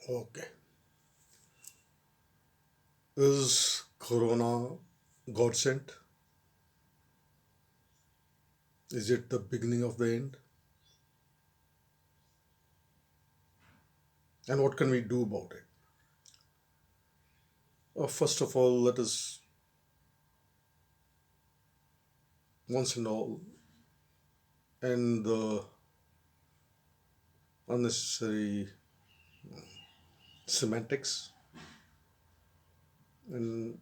Okay. Is Corona God sent? Is it the beginning of the end? And what can we do about it? First of all, let us once and all end the unnecessary semantics and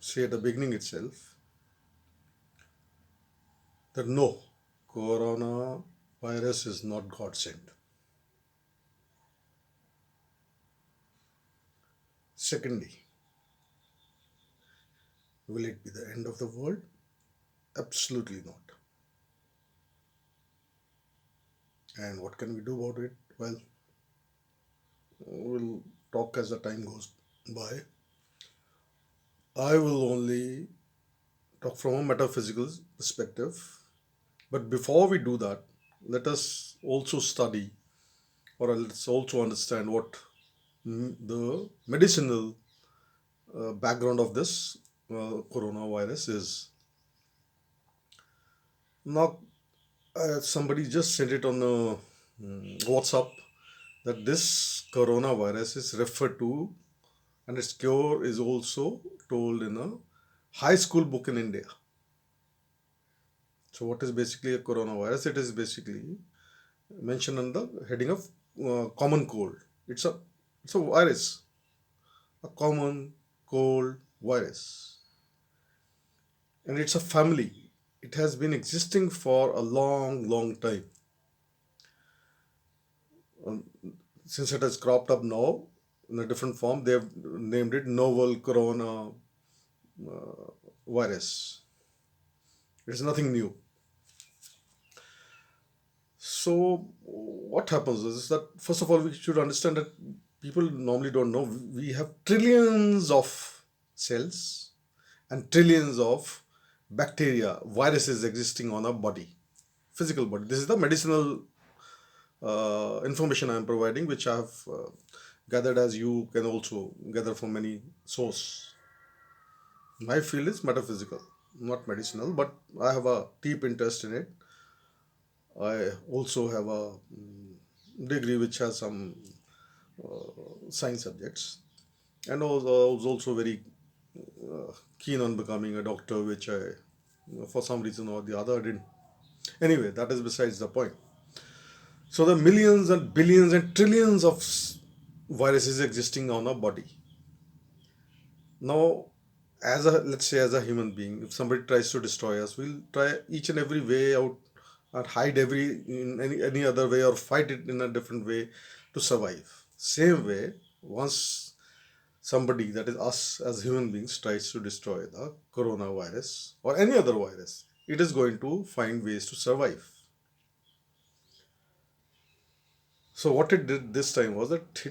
say at the beginning itself that no, Corona virus is not God sent. Secondly, will it be the end of the world? Absolutely not. And what can we do about it? Well, we'll talk as the time goes by. I will only talk from a metaphysical perspective. But before we do that, let us also study or let's also understand what the medicinal background of this coronavirus is. Now, somebody just sent it on WhatsApp that this coronavirus is referred to and its cure is also told in a high school book in India. So, what is basically a coronavirus? It is basically mentioned on the heading of common cold. It's a it's a virus, a common cold virus, and it's a family. It has been existing for a long, long time. Um, since it has cropped up now in a different form, they have named it novel corona virus. It's nothing new. So, what happens is that first of all, we should understand that people normally don't know we have trillions of cells and trillions of bacteria, viruses existing on our body, physical body. This is the medicinal information I am providing, which I have gathered as you can also gather from many source. My field is metaphysical, not medicinal, but I have a deep interest in it. I also have a degree which has some science subjects, and I was also very keen on becoming a doctor, which for some reason or the other, didn't. Anyway, that is besides the point. So the millions and billions and trillions of viruses existing on our body. Now, as a let's say as a human being, if somebody tries to destroy us, we'll try each and every way out and hide every in any other way or fight it in a different way to survive. Same way, once somebody, that is us as human beings, tries to destroy the coronavirus or any other virus, it is going to find ways to survive. So what it did this time was that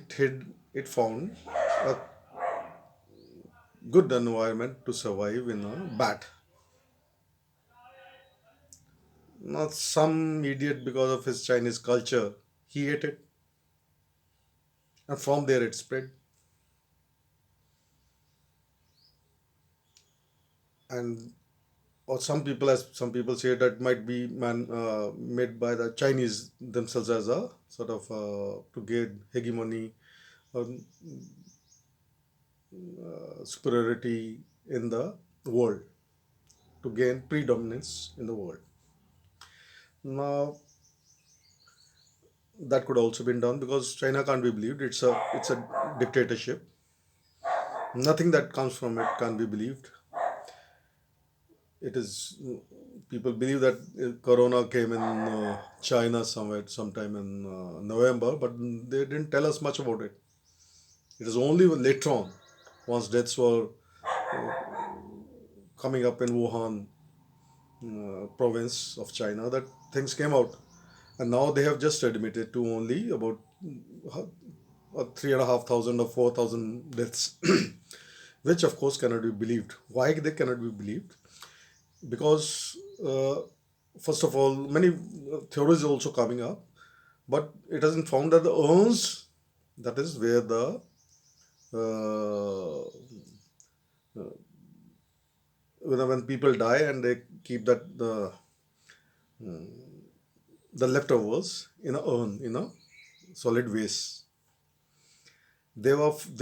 it found a good environment to survive in a bat. Not some idiot, because of his Chinese culture, he ate it, and from there it spread. And or some people say that might be made by the Chinese themselves as a sort of to gain hegemony or superiority in the world, to gain predominance in the world. Now that could also been done because China can't be believed. It's a dictatorship. Nothing that comes from it can be believed. It is people believe that Corona came in China somewhere sometime in November, but they didn't tell us much about it. It is only later on, once deaths were coming up in Wuhan province of China, that things came out, and now they have just admitted to only about 3,500 or 4,000 deaths, which of course cannot be believed. Why they cannot be believed? Because first of all, many theories are also coming up, but it hasn't found that the urns That is where the uh, when people die and they keep that the leftovers in a urn, in a solid waste. They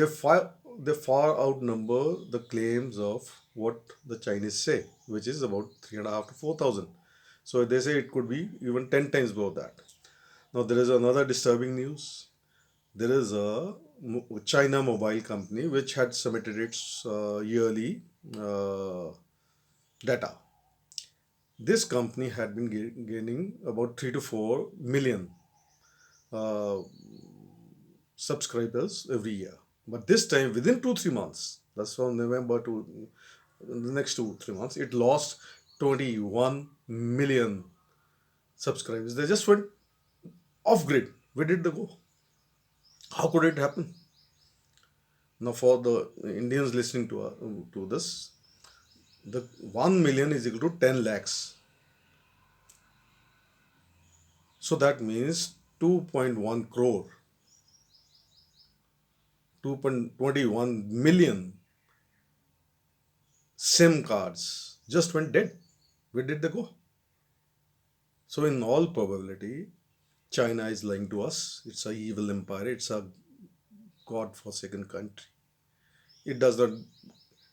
far outnumber the claims of what the Chinese say, which is about 3.5 to 4,000. So they say it could be even 10 times more that. Now there is another disturbing news. There is a China mobile company which had submitted its yearly uh, data. This company had been gaining about 3 to 4 million uh, subscribers every year. But this time, within 2 3 months, that's from November to the next 2 3 months, it lost 21 million subscribers. They just went off grid. Where did they go? How could it happen? Now, for the Indians listening to this, the 1 million is equal to 10 lakhs. So that means 2.1 crore, 2.21 million SIM cards just went dead. Where did they go? So, in all probability, China is lying to us. It's a evil empire. It's a god-forsaken country. It does not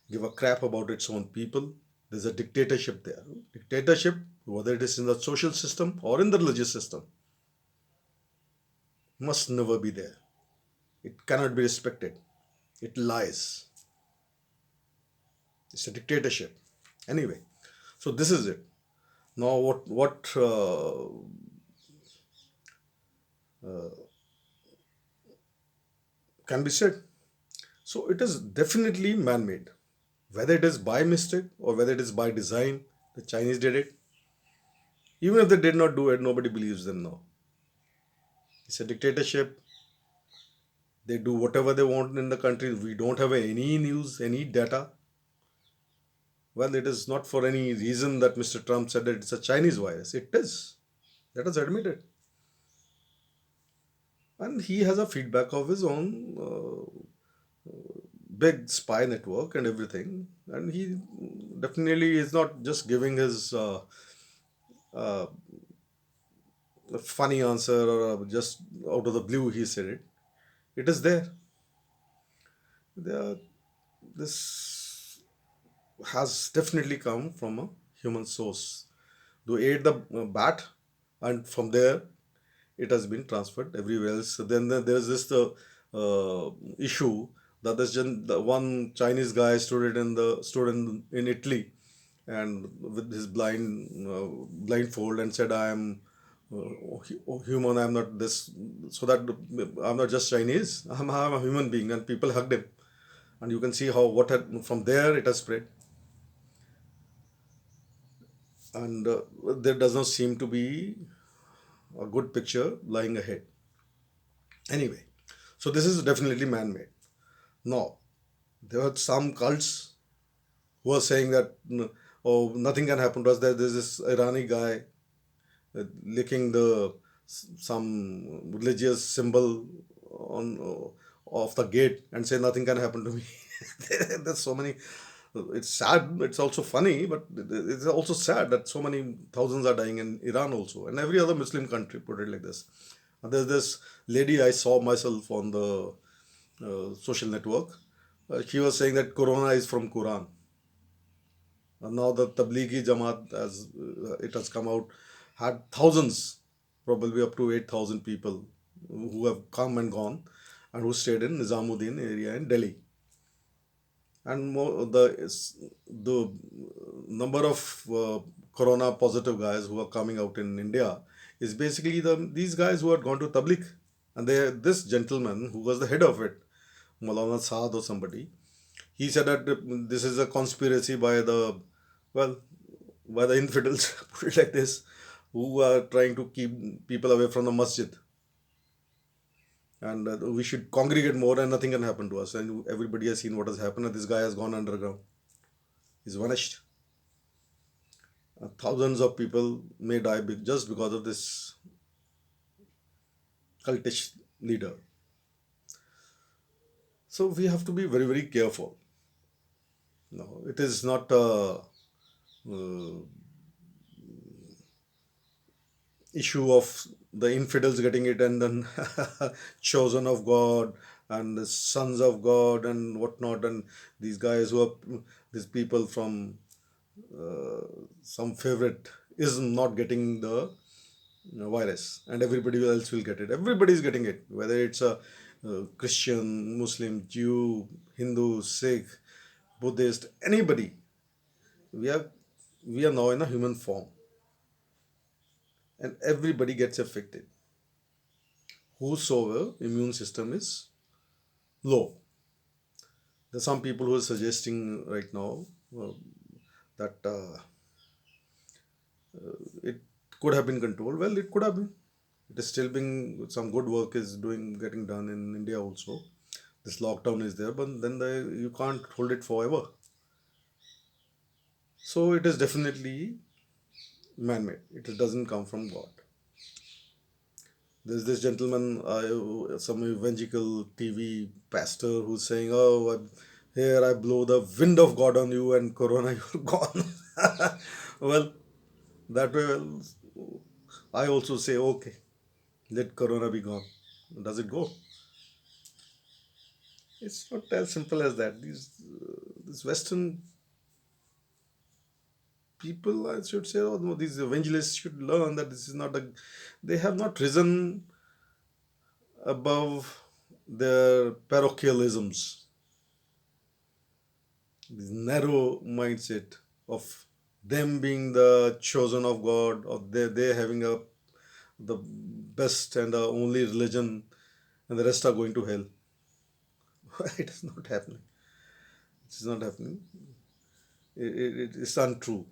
give a crap about its own people. There's a dictatorship there. Dictatorship, whether it is in the social system or in the religious system, must never be there. It cannot be respected. It lies. It's a dictatorship. Anyway, so this is it. Now, what can be said? So it is definitely man-made. Whether it is by mistake or whether it is by design, the Chinese did it. Even if they did not do it, nobody believes them now. It's a dictatorship. They do whatever they want in the country. We don't have any news, any data. Well, it is not for any reason that Mr. Trump said that it's a Chinese virus. It is. Let us admit it. And he has a feedback of his own big spy network and everything. And he definitely is not just giving his uh, funny answer or just out of the blue he said it. It is there. There, this has definitely come from a human source. They ate the bat, and from there it has been transferred everywhere else. So then there's this issue that the one Chinese guy stood in Italy, and with his blindfold and said, "I am human. I'm not this. So that I'm not just Chinese. I'm a human being." And people hugged him, and you can see how what had, from there it has spread, and there does not seem to be a good picture lying ahead. Anyway, so this is definitely man-made. Now, there are some cults who are saying that oh, nothing can happen to us. There's this Irani guy licking some religious symbol on of the gate and say nothing can happen to me. There's so many. It's sad. It's also funny, but it's also sad that so many thousands are dying in Iran also, and every other Muslim country. Put it like this. And there's this lady I saw myself on the social network. She was saying that Corona is from Quran. And now the Tablighi Jamaat, as it has come out, had thousands, probably up to 8,000 people who have come and gone and who stayed in Nizamuddin area in Delhi. And the number of corona positive guys who are coming out in India is basically these guys who had gone to Tabligh. And this gentleman who was the head of it, Maulana Saad or somebody, he said that this is a conspiracy by the, well, by the infidels, put it like this, who are trying to keep people away from the masjid. And we should congregate more and nothing can happen to us. And everybody has seen what has happened. And this guy has gone underground. He's vanished. Thousands of people may die just because of this cultish leader. So we have to be very, very careful. No, it is not a issue of the infidels getting it and then chosen of God and the sons of God and whatnot, and these guys who are these people from some favorite is not getting the virus, and everybody else will get it. Everybody is getting it, whether it's a Christian, Muslim, Jew, Hindu, Sikh, Buddhist, anybody. We are we are now in a human form, and everybody gets affected. Whosoever immune system is low. There's some people who are suggesting right now that it could have been controlled. Well, it could have been. It is still being some good work is doing getting done in India also. This lockdown is there, but then you can't hold it forever. So it is definitely man-made. It doesn't come from God. There's this gentleman, some evangelical TV pastor who's saying, "Oh, here I blow the wind of God on you, and Corona, you're gone." Well, that way, well, I also say, okay, let Corona be gone. Does it go? It's not as simple as that. These Western people, I should say, or no, these evangelists should learn that this is not a. They have not risen above their parochialisms, this narrow mindset of them being the chosen of God, or they having a the best and the only religion, and the rest are going to hell. It is not happening. It is not happening. It is untrue.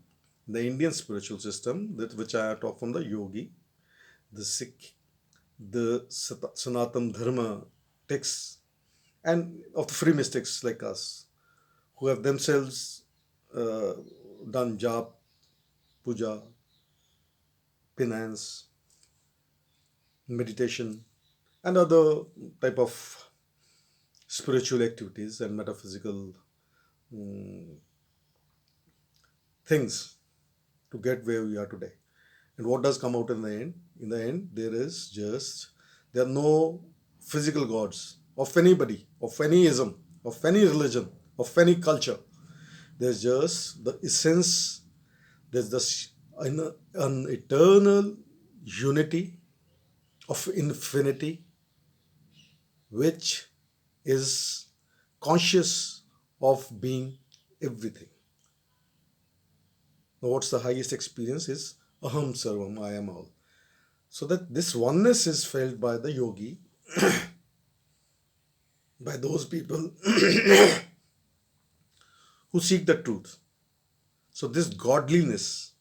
The Indian spiritual system, that which I talk from the yogi, the Sikh, the Sanatan Dharma texts, and of the free mystics like us, who have themselves uh, done jap, puja, penance, meditation, and other type of spiritual activities and metaphysical things to get where we are today. And what does come out in the end? In the end, there are no physical gods of anybody, of any ism, of any religion, of any culture. There's just the essence, there's this an eternal unity of infinity, which is conscious of being everything. Now, what's the highest experience is aham sarvam, I am all. So that this oneness is felt by the yogi, by those people who seek the truth. So this godliness,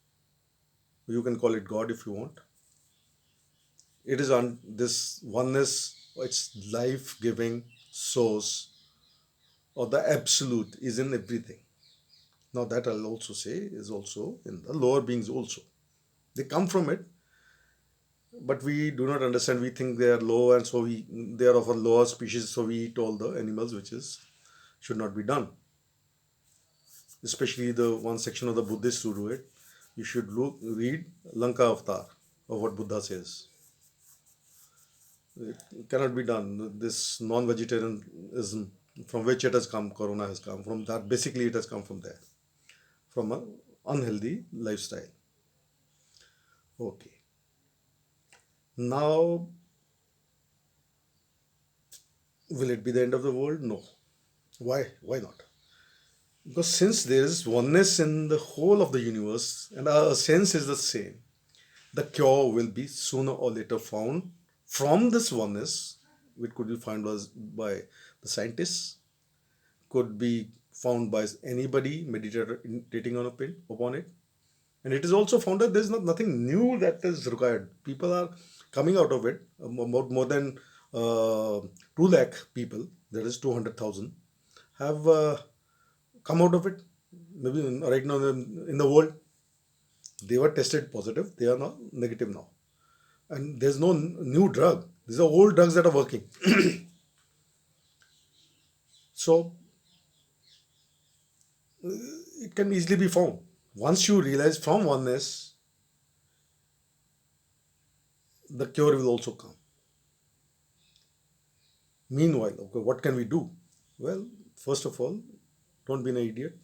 you can call it God if you want, it is on this oneness, its life-giving source, or the absolute is in everything. Now that I'll also say is also in the lower beings also. They come from it, but we do not understand. We think they are low, and so they are of a lower species, so we eat all the animals, which is should not be done. Especially the one section of the Buddhists who do it. You should read Lanka Avatar of what Buddha says. It cannot be done. This non-vegetarianism, from which it has come, Corona has come from that. Basically, it has come from there, from an unhealthy lifestyle. Okay. Now, will it be the end of the world? No. Why? Why not? Because since there is oneness in the whole of the universe and our sense is the same, the cure will be sooner or later found from this oneness, which could be found by the scientists, could be found by anybody meditating upon it. And it is also found that there is nothing new that is required. People are coming out of it. More than 2 lakh people, there is 200,000, have come out of it. Maybe right now in the world, they were tested positive. They are now negative now. And there's no new drug. These are old drugs that are working. So it can easily be found. Once you realize from oneness, the cure will also come. Meanwhile, okay, what can we do? Well, first of all, don't be an idiot.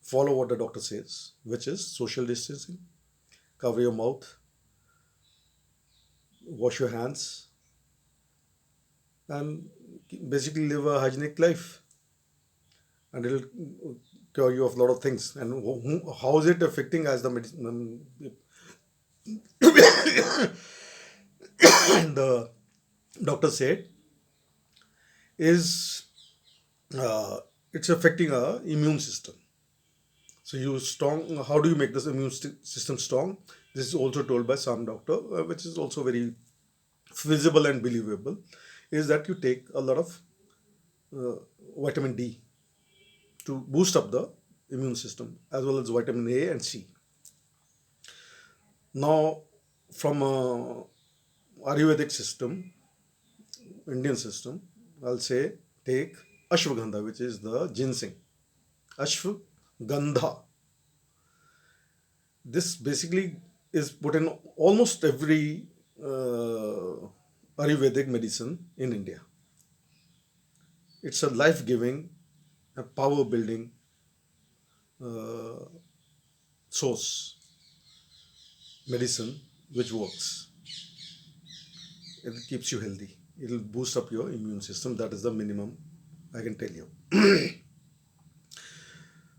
Follow what the doctor says, which is social distancing, cover your mouth, wash your hands, and basically live a hygienic life. And it'll cure you of a lot of things. And how is it affecting as the medicine? The doctor said is uh, it's affecting our immune system. So you strong. How do you make this immune system strong? This is also told by some doctor, which is also very feasible and believable. Is that you take a lot of uh, vitamin D to boost up the immune system, as well as vitamin A and C. Now, from a Ayurvedic system, Indian system, I'll say take ashwagandha, which is the ginseng. Ashwagandha. This basically is put in almost every Ayurvedic medicine in India. It's a life giving, a power building uh, source medicine which works. It keeps you healthy. It'll boost up your immune system. That is the minimum I can tell you.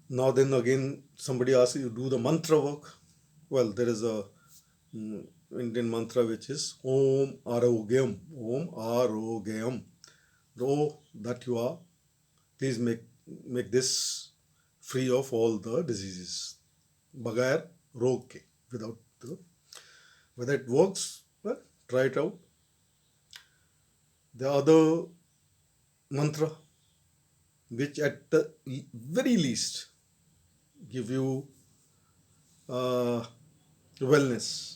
Now, then again, somebody asks you, do the mantra work? Well, there is a Indian mantra which is Om Arogyam. Om Arogyam. Know that you are, please make this free of all the diseases. Bagair rog ke. Without the, whether it works, well, try it out. The other mantra, which at the very least give you uh, wellness.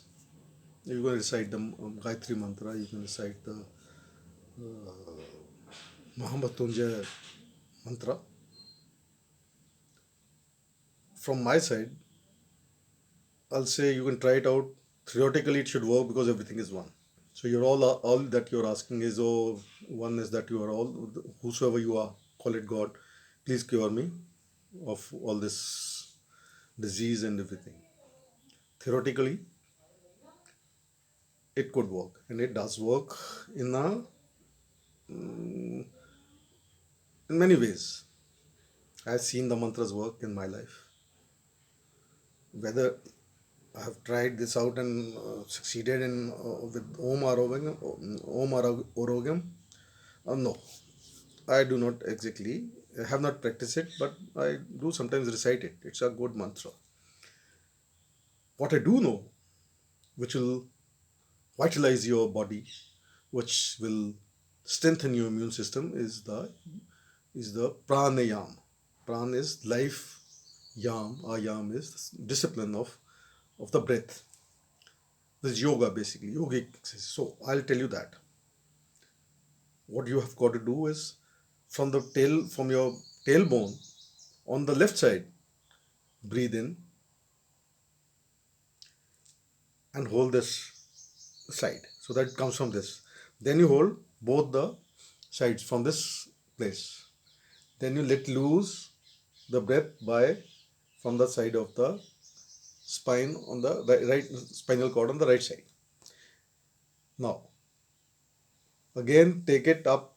You can recite the Gayatri mantra, you can recite the Mahamrityunjaya mantra. From my side, I'll say you can try it out. Theoretically, it should work because everything is one. So you're all that you're asking is, oh, one is that you are all, whosoever you are, call it God, please cure me of all this disease and everything. Theoretically, it could work, and it does work in many ways. I've seen the mantras work in my life. Whether I have tried this out and succeeded in with Om Arogam, no, I do not exactly. I have not practiced it, but I do sometimes recite it. It's a good mantra. What I do know, which will vitalize your body, which will strengthen your immune system, is the pranayam. Pran is life. Yam, ayam is discipline of the breath. This is yoga basically, yogic exercise. So I'll tell you that. What you have got to do is from your tailbone on the left side, breathe in and hold this side. So that comes from this. Then you hold both the sides from this place. Then you let loose the breath by from the side of the spine on the right spinal cord on the right side. Now, again take it up,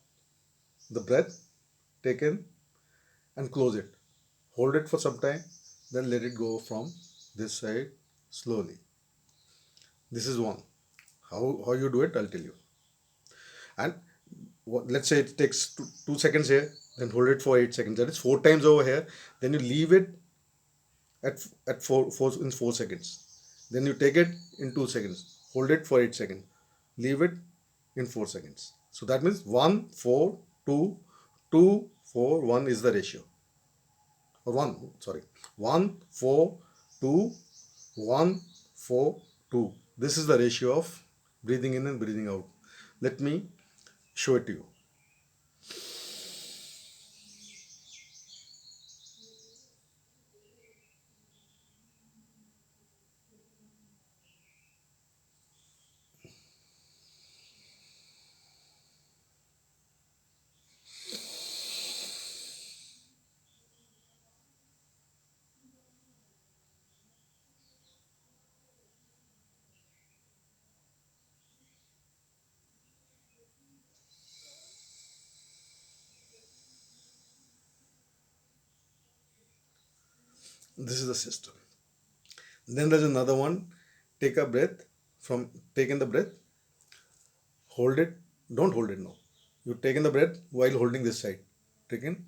the breath, take in and close it. Hold it for some time, then let it go from this side slowly. This is one. How you do it, I'll tell you. And let's say it takes 2 seconds here, then hold it for 8 seconds. That is 4 times over here. Then you leave it at 4 seconds. Then you take it in 2 seconds. Hold it for 8 seconds. Leave it in 4 seconds. So that means 1, 4, 2, 2, 4, 1 is the ratio. Or 1, sorry. 1, 4, 2, 1, 4, 2. This is the ratio of breathing in and breathing out. Let me show it to you. This is the system. Then there's another one. Take a breath from take in the breath, hold it, don't hold it now. You take in the breath while holding this side. Take in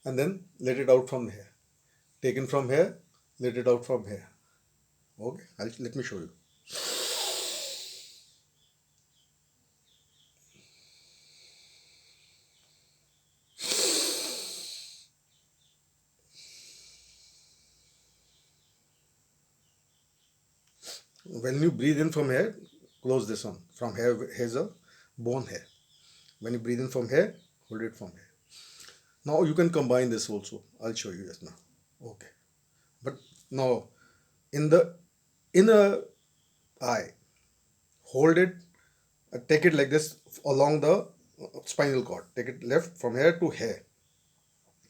and then let it out from here. Take in from here, let it out from here. Okay, let me show you. When you breathe in from here, close this one. From here, here's a bone here. When you breathe in from here, hold it from here. Now you can combine this also. I'll show you just now. Okay. But now in the inner eye, hold it, take it like this along the spinal cord. Take it left from here to here.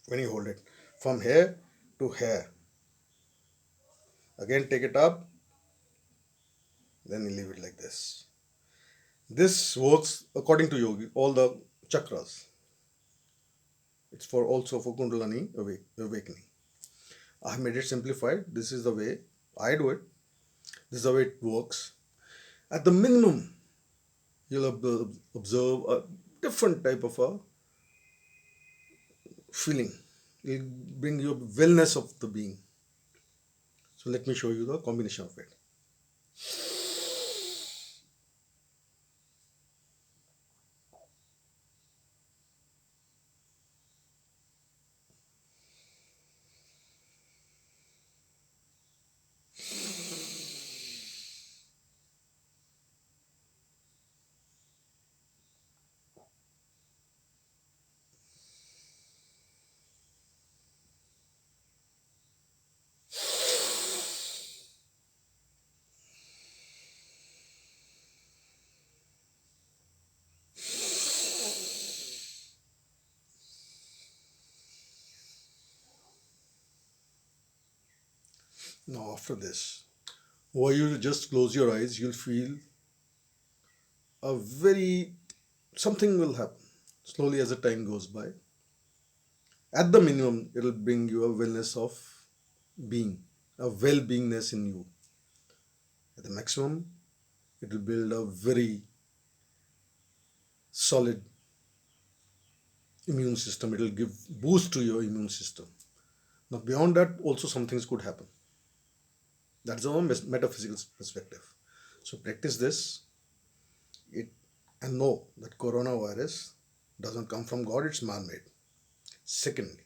When you hold it from here to here, again take it up, then you leave it like this. This works according to yogi, all the chakras. It's for also for Kundalini awakening. I have made it simplified. This is the way I do it. This is the way it works. At the minimum, you'll observe a different type of a feeling. It'll bring you wellness of the being. So let me show you the combination of it. Now after this, while you just close your eyes, you'll feel a very something will happen slowly as the time goes by. At the minimum, it'll bring you a wellness of being, a well-beingness in you. At the maximum, it will build a very solid immune system. It will give boost to your immune system. Now beyond that, also some things could happen. That's our metaphysical perspective. So practice this, it and know that coronavirus doesn't come from God, it's man-made. Secondly,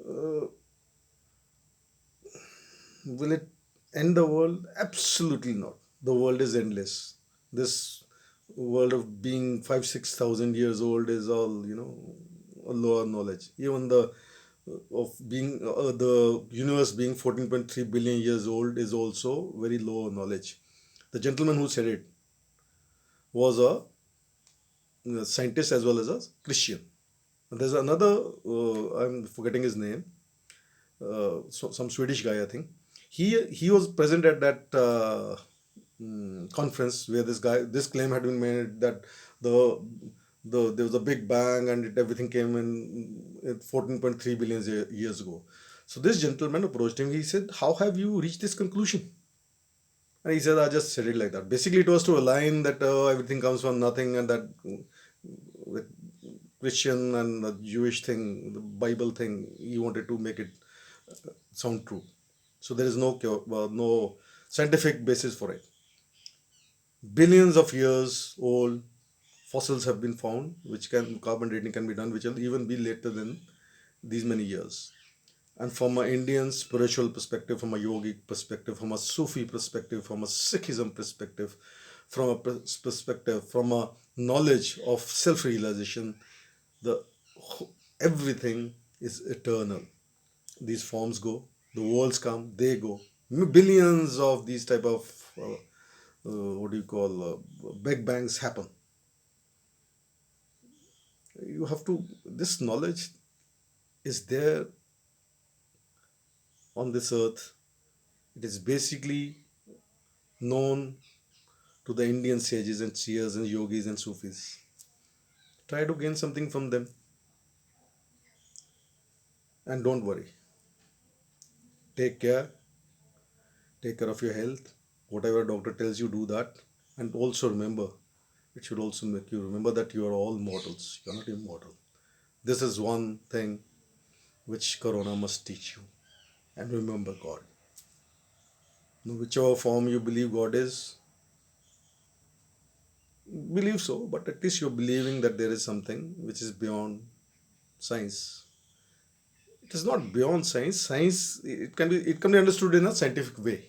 uh, will it end the world? Absolutely not. The world is endless. This world of being 6,000 years old is all, a lower knowledge. Even the of being the universe being 14.3 billion years old is also very low knowledge. The gentleman who said it was a scientist as well as a Christian. And there's another, I'm forgetting his name, some Swedish guy, I think. He was present at that conference where this claim had been made that the there was a big bang and everything came in 14.3 billion years ago. So this gentleman approached him. He said, "How have you reached this conclusion?" And he said, "I just said it like that." Basically, it was to align that everything comes from nothing, and that with Christian and the Jewish thing, the Bible thing, he wanted to make it sound true. So there is no scientific basis for it. Billions of years old fossils have been found, which can carbon dating can be done, which will even be later than these many years. And from an Indian spiritual perspective, from a yogic perspective, from a Sufi perspective, from a Sikhism perspective, from a perspective, from a knowledge of self-realization, the everything is eternal. These forms go, the worlds come, they go. Billions of these type of what do you call big bangs happen. You have to, this knowledge is there on this earth. It is basically known to the Indian sages and seers and yogis and Sufis. Try to gain something from them. And don't worry. Take care. Take care of your health. Whatever doctor tells you, do that. And also remember, it should also make you remember that you are all mortals. You are not immortal. This is one thing which Corona must teach you. And remember God. Now, whichever form you believe God is, believe so, but at least you're believing that there is something which is beyond science. It is not beyond science. Science, it can be understood in a scientific way,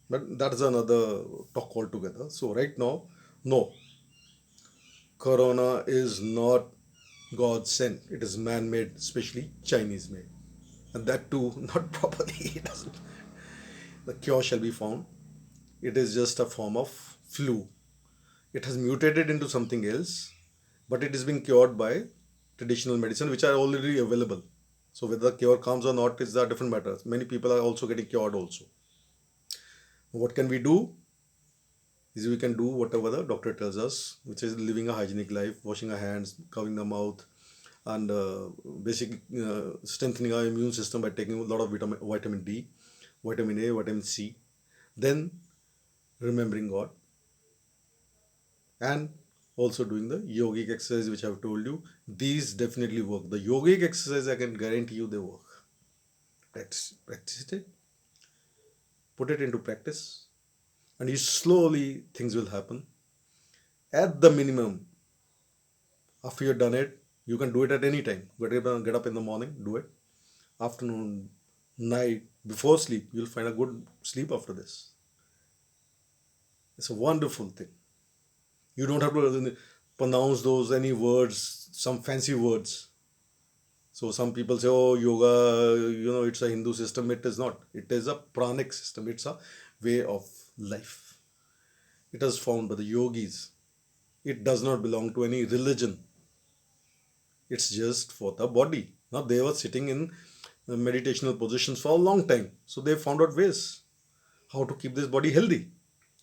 but that is another talk altogether. So right now, no, Corona is not God sent. It is man-made, especially Chinese-made, and that too not properly. It doesn't. The cure shall be found. It is just a form of flu. It has mutated into something else, but it is being cured by traditional medicine, which are already available. So whether the cure comes or not is a different matter. Many people are also getting cured also. What can we do? Is we can do whatever the doctor tells us, which is living a hygienic life, washing our hands, covering the mouth, and basically strengthening our immune system by taking a lot of vitamin D, vitamin A, vitamin C. Then remembering God, and also doing the yogic exercise which I've told you. These definitely work. The yogic exercise, I can guarantee you, they work. Practice it, put it into practice, and you slowly things will happen. At the minimum, after you've done it, you can do it at any time. Get up in the morning, do it. Afternoon, night, before sleep, you'll find a good sleep after this. It's a wonderful thing. You don't have to pronounce those any words, some fancy words. So some people say, oh, yoga, it's a Hindu system. It is not. It is a pranic system. It's a way of life. It was found by the yogis. It does not belong to any religion. It's just for the body. Now they were sitting in meditational positions for a long time. So they found out ways how to keep this body healthy.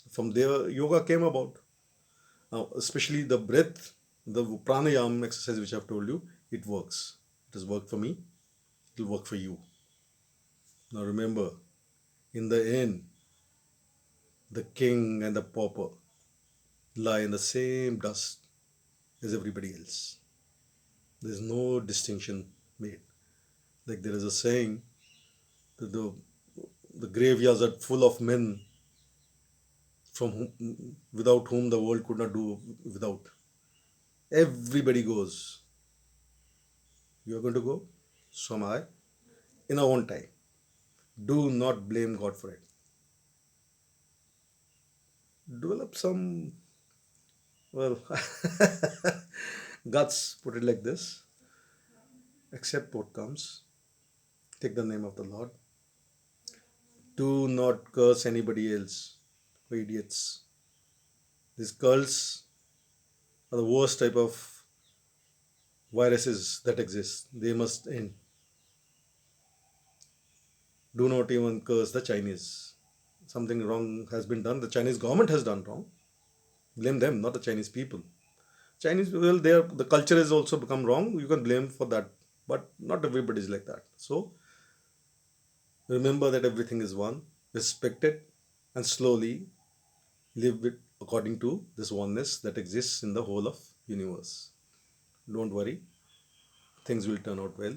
From there, yoga came about. Now, especially the breath, the pranayam exercise which I've told you, it works. It has worked for me. It will work for you. Now remember, in the end, the king and the pauper lie in the same dust as everybody else. There is no distinction made. Like there is a saying that the graveyards are full of men without whom the world could not do without. Everybody goes. You are going to go, so am I, in our own time. Do not blame God for it. Develop some, well, guts, put it like this. Accept what comes. Take the name of the Lord. Do not curse anybody else. For idiots. These cults are the worst type of viruses that exist. They must end. Do not even curse the Chinese. Something wrong has been done. The Chinese government has done wrong. Blame them, not the Chinese people. Chinese, well, the culture has also become wrong. You can blame for that, but not everybody is like that. So remember that everything is one. Respect it, and slowly live it according to this oneness that exists in the whole of universe. Don't worry, things will turn out well.